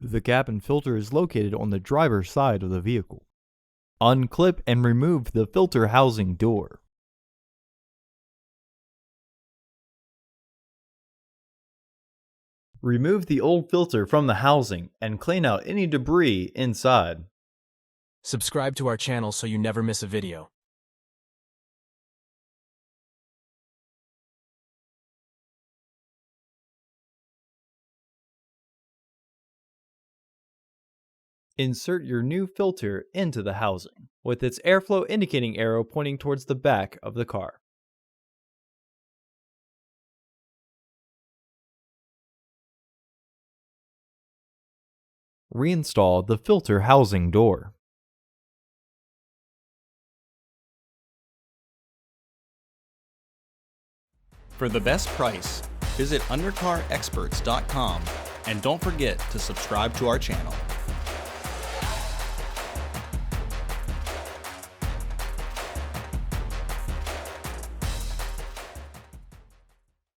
The cabin filter is located on the driver's side of the vehicle. Unclip and remove the filter housing door. Remove the old filter from the housing and clean out any debris inside. Subscribe to our channel so you never miss a video. Insert your new filter into the housing, with its airflow indicating arrow pointing towards the back of the car. Reinstall the filter housing door. For the best price, visit undercarexperts.com and don't forget to subscribe to our channel.